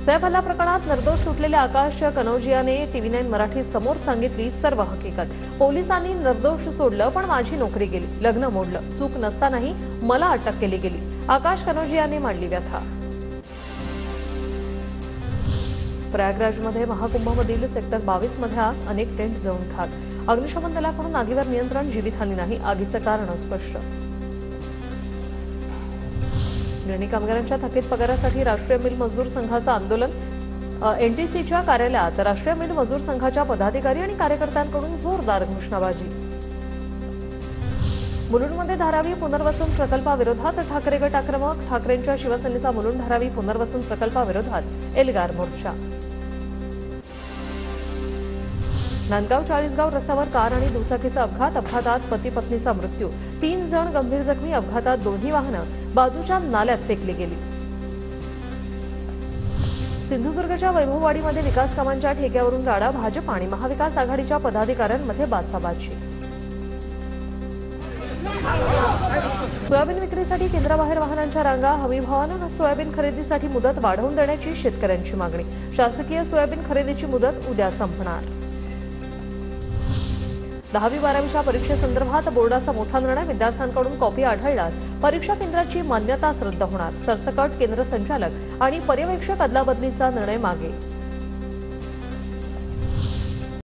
सैफ हल्ला प्रकरणात निर्दोष सुटलेले आकाश कनौजियाने TV9 मराठी समोर सांगितली सर्व हकीकत। पोलिसांनी निर्दोष सोडलं पण माझी नोकरी गेली, लग्न मोडलं, चूक नसतानाही मला अटक केली गेली। आकाश कनौजियाने मांडली व्यथा। प्रयागराजमध्ये महाकुंभमधील सेक्टर 22 मध्ये आग, अनेक टेंट जळून खाक। अग्निशमन दलाकडून आगीवर नियंत्रण, जीवितहानी नाही, आगीचं कारण अस्पष्ट। गिरणी कामगारांच्या थकीत पगारासाठी राष्ट्रीय मिल मजदूर संघाचं आंदोलन। NTCच्या कार्यालयात राष्ट्रीय मिल मजदूर संघाच्या पदाधिकारी आणि कार्यकर्त्यांकडून जोरदार घोषणाबाजी। मुलुंडमध्ये धारावी पुनर्वसन प्रकल्पाविरोधात ठाकरे गट आक्रमक। ठाकरेंच्या शिवसेनेचा मुलुंड धारावी पुनर्वसन प्रकल्पाविरोधात एल्गार मोर्चा। नांदगाव चाळीसगाव रस्त्यावर कार आणि दुचाकीचा अपघात, अपघातात पती पत्नीचा मृत्यू, 3 जण गंभीर जखमी। अपघातात दोन्ही वाहनं बाजूच्या नाल्यात फेकली गेली। सिंधुदुर्गच्या वैभववाडीमध्ये विकास कामांच्या ठेक्यावरून राडा, भाजप आणि महाविकास आघाडीच्या पदाधिकाऱ्यांमध्ये बाचाबाची। सोयाबीन विक्रीसाठी केंद्राबाहेर वाहनांच्या रांगा, हमीभावानं सोयाबीन खरेदीसाठी मुदत वाढवून देण्याची शेतकऱ्यांची मागणी। शासकीय सोयाबीन खरेदीची मुदत उद्या संपणार। 10वी-12वीच्या परीक्षेसंदर्भात बोर्डाचा मोठा निर्णय। विद्यार्थ्यांकडून कॉपी आढळल्यास परीक्षा केंद्राची मान्यताच रद्द होणार। सरसकट केंद्र संचालक आणि पर्यवेक्षक अदलाबदलीचा निर्णय मागे।